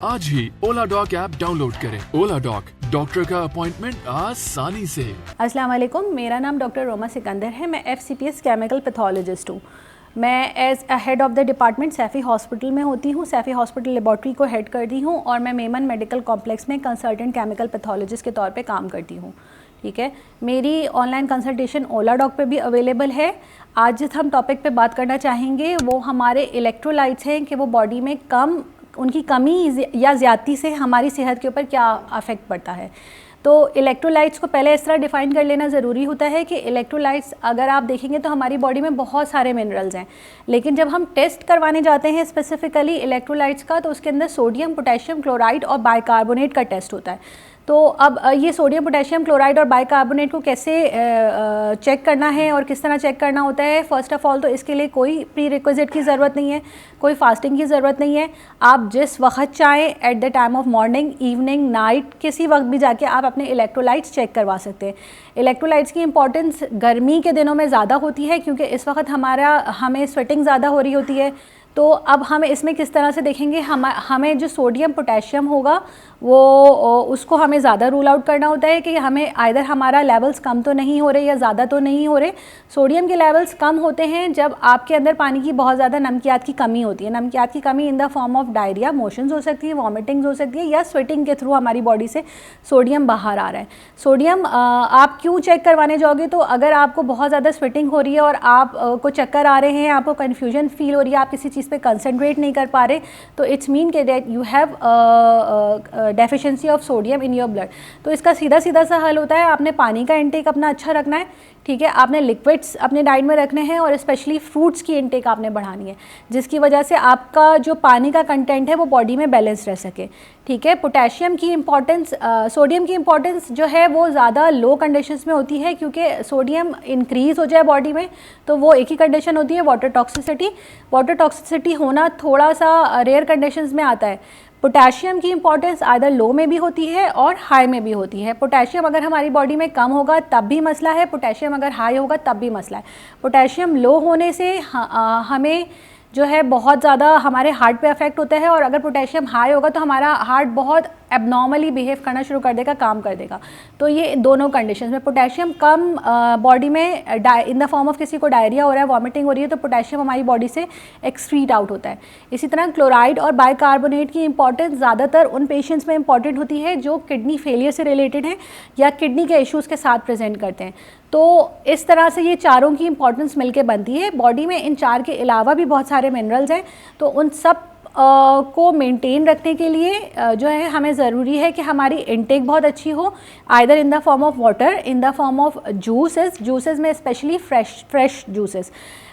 आज ही ओला dock app download करें। ओला dock, doctor का अपॉइंटमेंट आसानी से। अस्सलाम वालेकुम, मेरा नाम डॉक्टर रोमा सिकंदर है। मैं FCPS केमिकल पैथोलॉजिस्ट हूँ। मैं as a head of the department Saifee hospital में होती हूँ। सैफ़ी हॉस्पिटल लेबॉर्ट्री को हेड करती हूँ और मैं मेमन मेडिकल कॉम्प्लेक्स में कंसल्टेंट केमिकल पैथोलॉजिस्ट के तौर पे काम करती हूँ। ठीक है, मेरी ऑनलाइन कंसल्टेशन ओला डॉक पे भी अवेलेबल है। आज जिस हम टॉपिक पे बात करना चाहेंगे वो हमारे इलेक्ट्रोलाइट्स हैं कि वो बॉडी में उनकी कमी या ज़्यादती से हमारी सेहत के ऊपर क्या अफेक्ट पड़ता है। तो इलेक्ट्रोलाइट्स को पहले इस तरह डिफ़ाइन कर लेना ज़रूरी होता है कि इलेक्ट्रोलाइट्स अगर आप देखेंगे तो हमारी बॉडी में बहुत सारे मिनरल्स हैं, लेकिन जब हम टेस्ट करवाने जाते हैं स्पेसिफिकली इलेक्ट्रोलाइट्स का तो उसके अंदर सोडियम, पोटेशियम क्लोराइड और बाइकार्बोनेट का टेस्ट होता है। तो अब ये सोडियम, पोटेशियम क्लोराइड और बाइकार्बोनेट को कैसे चेक करना है और किस तरह चेक करना होता है, फ़र्स्ट ऑफ़ ऑल तो इसके लिए कोई प्री रिक्विजिट की ज़रूरत नहीं है, कोई फास्टिंग की ज़रूरत नहीं है। आप जिस वक्त चाहें at the time of morning, evening, night, किसी वक्त भी जाके आप अपने इलेक्ट्रोलाइट्स चेक करवा सकते हैं। इलेक्ट्रोलाइट्स की इंपॉर्टेंस गर्मी के दिनों में ज़्यादा होती है क्योंकि इस वक्त हमें स्वेटिंग ज़्यादा हो रही होती है। तो अब हम इसमें किस तरह से देखेंगे, हमें जो सोडियम, पोटेशियम होगा वो उसको हमें ज़्यादा रूल आउट करना होता है कि हमें आइदर हमारा लेवल्स कम तो नहीं हो रहे या ज़्यादा तो नहीं हो रहे। सोडियम के लेवल्स कम होते हैं जब आपके अंदर पानी की बहुत ज़्यादा नमकियात की कमी होती है। नमकियात की कमी इन the form of diarrhoea, motions हो सकती है, वॉमिटिंग्स हो सकती है या स्वेटिंग के थ्रू हमारी बॉडी से सोडियम बाहर आ रहा है। सोडियम आप क्यों चेक करवाने जाओगे, तो अगर आपको बहुत ज़्यादा स्वेटिंग हो रही है और आप को चक्कर आ रहे हैं, आपको कन्फ्यूजन फील हो रही है, आप किसी चीज़ पे कंसंट्रेट नहीं कर पा रहे, तो इट्स मीन के that you have deficiency of sodium in your blood. तो इसका सीधा सीधा सा हल होता है, आपने पानी का इंटेक अपना अच्छा रखना है। ठीक है, आपने लिक्विड्स अपने डाइट में रखने हैं और स्पेशली फ्रूट्स की इंटेक आपने बढ़ानी है, जिसकी वजह से आपका जो पानी का कंटेंट है वो बॉडी में बैलेंस रह सके। ठीक है, पोटेशियम की इंपॉर्टेंस, सोडियम की इंपॉर्टेंस जो है वो ज़्यादा लो कंडीशंस में होती है क्योंकि सोडियम इंक्रीज़ हो जाए बॉडी में तो वो एक ही कंडीशन होती है, वाटर टॉक्सिसिटी। वाटर टॉक्सिसिटी होना थोड़ा सा रेयर कंडीशंस में आता है। पोटेशियम की इंपॉर्टेंस आइदर लो में भी होती है और हाई में भी होती है। पोटेशियम अगर हमारी बॉडी में कम होगा तब भी मसला है, पोटेशियम अगर हाई होगा तब भी मसला है। पोटेशियम लो होने से हमें जो है बहुत ज़्यादा हमारे हार्ट पे अफेक्ट होता है और अगर पोटेशियम हाई होगा तो हमारा हार्ट बहुत एबनॉर्मली बिहेव करना शुरू कर देगा, काम कर देगा। तो ये दोनों कंडीशंस में पोटेशियम कम बॉडी में इन द फॉर्म ऑफ किसी को डायरिया हो रहा है, वॉमिटिंग हो रही है, तो पोटेशियम हमारी बॉडी से एक्सक्रीट आउट होता है। इसी तरह क्लोराइड और बाइकार्बोनेट की इंपॉर्टेंस ज़्यादातर उन पेशेंट्स में इंपॉर्टेंट होती है जो किडनी फेलियर से रिलेटेड हैं या किडनी के इश्यूज़ के साथ प्रेजेंट करते हैं। तो इस तरह से ये चारों की इंपॉर्टेंस मिलके बनती है। बॉडी में इन चार के अलावा भी बहुत सारे मिनरल्स हैं, तो उन सब को मेंटेन रखने के लिए जो है हमें ज़रूरी है कि हमारी इनटेक बहुत अच्छी हो, either in the form of water, in the form of juices में especially fresh juices.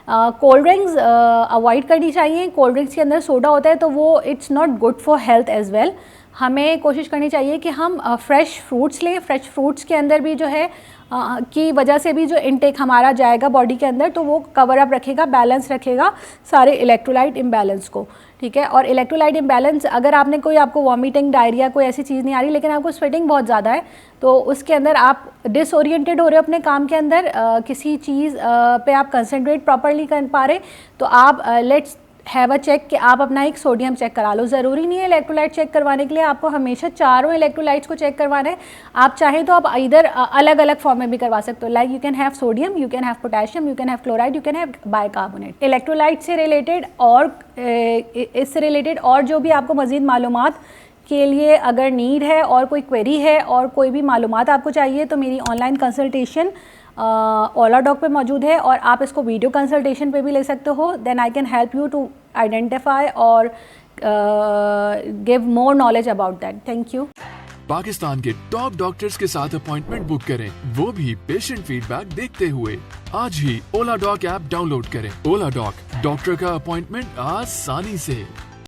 Cold drinks avoid करनी चाहिए। कोल्ड ड्रिंक्स के अंदर सोडा होता है तो वो it's not good for health as well. हमें कोशिश करनी चाहिए कि हम फ्रेश फ्रूट्स लें। फ्रेश फ्रूट्स के अंदर भी जो है की वजह से भी जो इनटेक हमारा जाएगा बॉडी के अंदर तो वो कवर अप रखेगा, बैलेंस रखेगा सारे इलेक्ट्रोलाइट इम्बैलेंस को। ठीक है, और इलेक्ट्रोलाइट इम्बैलेंस अगर आपको वॉमिटिंग, डायरिया, कोई ऐसी चीज़ नहीं आ रही लेकिन आपको स्वेटिंग बहुत ज़्यादा है तो उसके अंदर आप डिसओरिएंटेड हो रहे हो अपने काम के अंदर, किसी चीज़ पे आप कंसंट्रेट प्रॉपरली कर पा रहे, तो आप लेट्स हैव अ चेक कि आप अपना एक सोडियम चेक करा लो। ज़रूरी नहीं है इलेक्ट्रोलाइट चेक करवाने के लिए आपको हमेशा चारों इलेक्ट्रोलाइट्स को चेक करवाना है। आप चाहें तो आप इधर अलग अलग फॉर्म में भी करवा सकते हो, like you can have sodium, you can have potassium, you can have chloride, you can have bicarbonate. Electrolyte से रिलेटेड और इससे रिलेटेड और जो भी आपको मज़ीद मालूमात के लिए अगर नीड है और कोई क्वेरी है और कोई भी मालूमात आपको चाहिए तो मेरी ऑनलाइन कंसल्टेशन ओला डॉक पे मौजूद है और आप इसको वीडियो कंसल्टेशन पे भी ले सकते हो। Then I can help you to identify और give more knowledge about that. Thank you. Pakistan के टॉप डॉक्टर्स के साथ अपॉइंटमेंट बुक करें, वो भी पेशेंट फीडबैक देखते हुए। आज ही ओला डॉक ऐप डाउनलोड करें। ओला डॉक, डॉक्टर का अपॉइंटमेंट आसानी से।